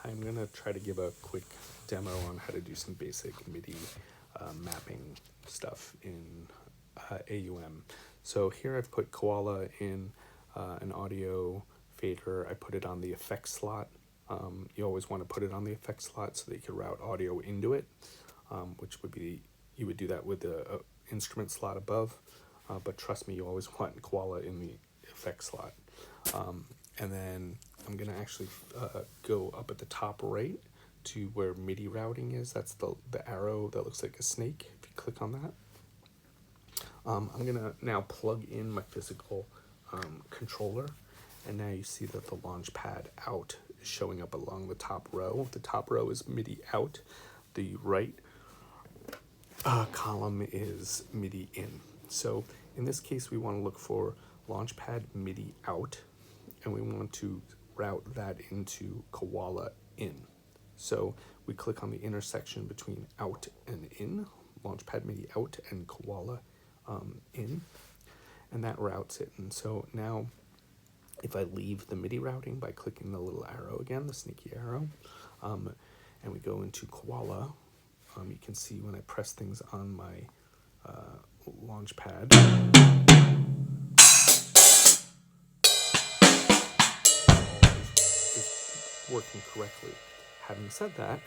I'm going to try to give a quick demo on how to do some basic MIDI mapping stuff in AUM. So here I've put Koala in an audio fader. I put it on the effects slot. You always want to put it on the effects slot so that you can route audio into it, which would be, you would do that with the instrument slot above, but trust me, you always want Koala in the effects slot. And then I'm going to actually go up at the top right to where MIDI routing is. That's the arrow that looks like a snake. If you click on that, I'm going to now plug in my physical controller. And now you see that the launch pad out is showing up along the top row. The top row is MIDI out. The right column is MIDI in. So in this case, we want to look for Launchpad MIDI out, and we want to route that into Koala in. So we click on the intersection between out and in, Launchpad MIDI out and Koala in, and that routes it. And so now if I leave the MIDI routing by clicking the little arrow again, the sneaky arrow, and we go into Koala, you can see when I press things on my launch pad, is working correctly. Having said that,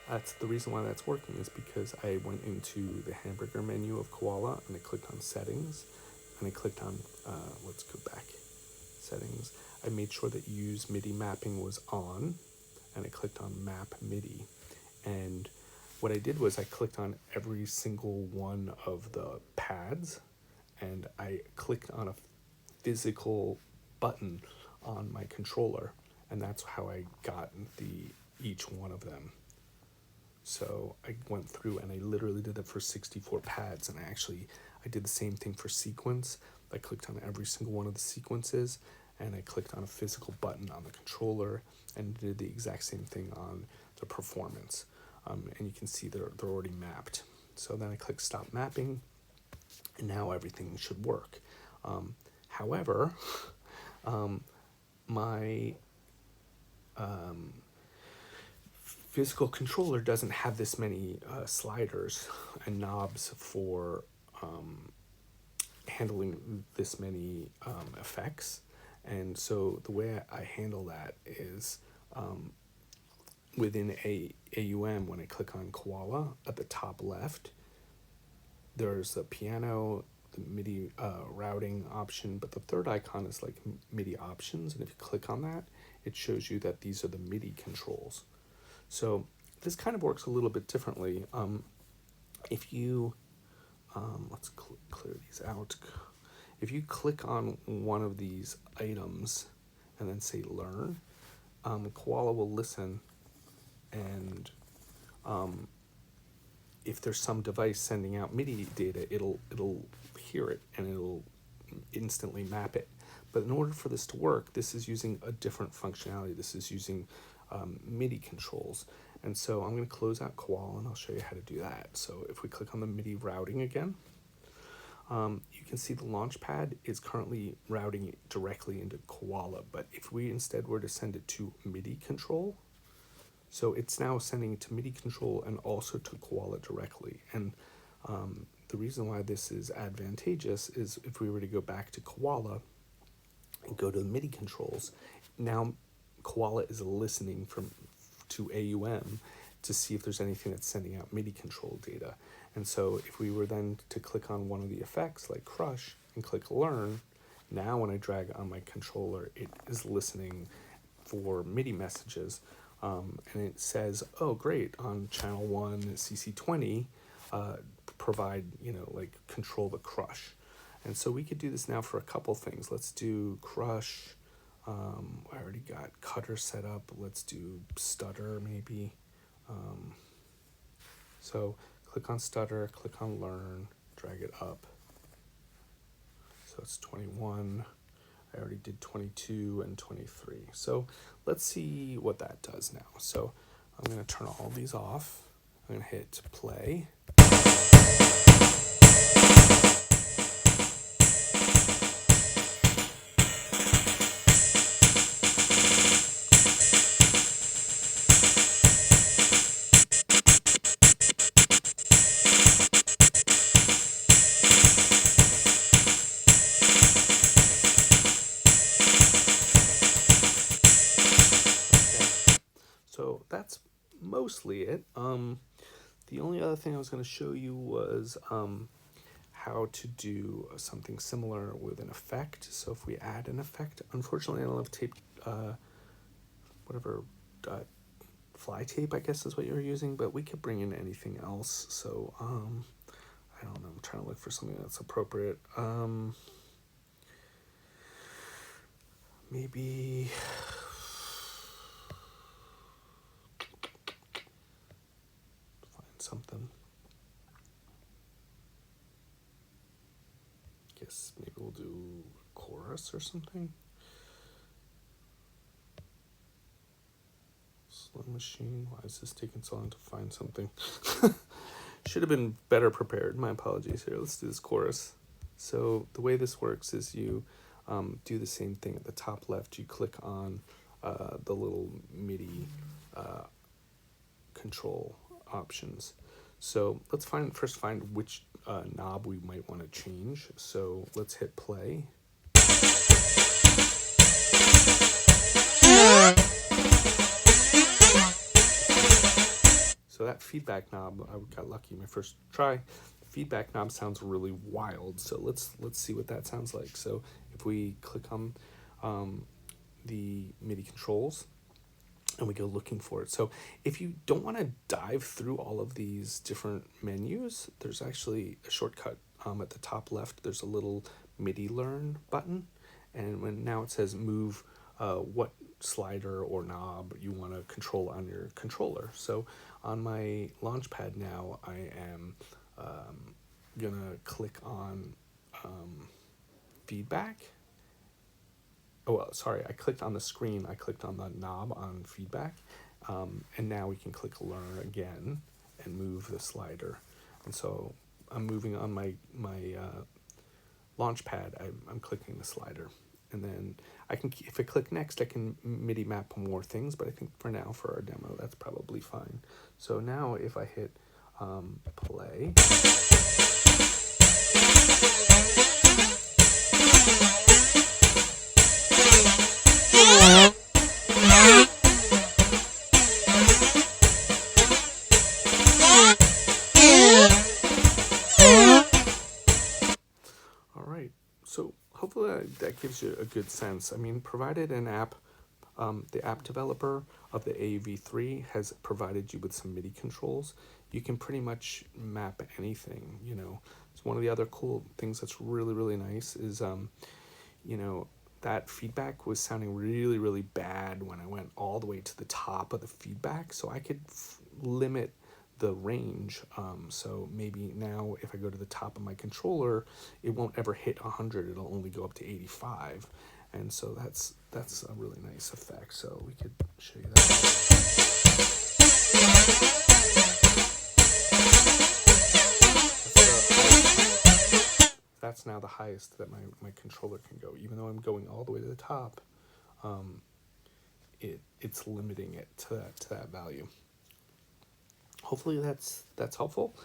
that's the reason why that's working is because I went into the hamburger menu of Koala and I clicked on settings and I clicked on, let's go back, settings. I made sure that use MIDI mapping was on and I clicked on map MIDI. And what I did was I clicked on every single one of the pads and I clicked on a physical button on my controller, and that's how I got each one of them. So I went through and I literally did that for 64 pads, and I did the same thing for sequence. I clicked on every single one of the sequences and I clicked on a physical button on the controller and did the exact same thing on the performance. And you can see they're already mapped. So then I click stop mapping, and now everything should work. However, my physical controller doesn't have this many sliders and knobs for handling this many effects. And so the way I handle that is within AUM, when I click on Koala at the top left, there's the piano, the MIDI routing option, but the third icon is like MIDI options. And if you click on that, it shows you that these are the MIDI controls. So this kind of works a little bit differently. If you, let's clear these out. If you click on one of these items and then say learn, Koala will listen, and if there's some device sending out MIDI data, it'll hear it and it'll instantly map it. But in order for this to work, this is using a different functionality. This is using MIDI controls. And so I'm going to close out Koala and I'll show you how to do that. So if we click on the MIDI routing again, you can see the launch pad is currently routing it directly into Koala. But if we instead were to send it to MIDI control, so it's now sending it to MIDI control and also to Koala directly. And the reason why this is advantageous is if we were to go back to Koala and go to the MIDI controls, now Koala is listening to AUM to see if there's anything that's sending out MIDI control data. And so if we were then to click on one of the effects like Crush and click Learn, now when I drag on my controller, it is listening for MIDI messages. And it says, oh, great, on channel 1, CC20, provide, like control the crush. And so we could do this now for a couple things. Let's do crush. I already got cutter set up. Let's do stutter maybe. So click on stutter, click on learn, drag it up. So it's 21. I already did 22 and 23. So let's see what that does now. So I'm going to turn all these off. I'm going to hit play. So that's mostly it. The only other thing I was going to show you was how to do something similar with an effect. So if we add an effect, unfortunately I don't have tape, whatever, fly tape I guess is what you're using, but we could bring in anything else. So I don't know, I'm trying to look for something that's appropriate. Maybe find something. Guess maybe we'll do a chorus or something. Slow machine. Why is this taking so long to find something? Should have been better prepared. My apologies here. Let's do this chorus. So the way this works is you do the same thing at the top left. You click on the little MIDI control options. So let's first find which knob we might want to change. So let's hit play. So that feedback knob, I got lucky my first try. The feedback knob sounds really wild. So let's see what that sounds like. So if we click on the MIDI controls and we go looking for it. So if you don't want to dive through all of these different menus, there's actually a shortcut at the top left. There's a little MIDI learn button, and now it says move what slider or knob you want to control on your controller. So on my launchpad now, I am gonna click on feedback. Oh, well, sorry, I clicked on the screen, I clicked on the knob on feedback, and now we can click learn again and move the slider. And so I'm moving on my launch pad, I'm clicking the slider. And then I can, if I click next, I can MIDI map more things, but I think for now, for our demo, that's probably fine. So now if I hit play, so hopefully that gives you a good sense. I mean, provided an app, the app developer of the AUV3 has provided you with some MIDI controls, you can pretty much map anything, you know. It's one of the other cool things that's really, really nice is, you know, that feedback was sounding really, really bad when I went all the way to the top of the feedback, so I could limit the range. So maybe now if I go to the top of my controller, it won't ever hit 100, it'll only go up to 85. And so that's a really nice effect. So we could show you that. That's now the highest that my controller can go. Even though I'm going all the way to the top, it's limiting it to that value. Hopefully that's helpful.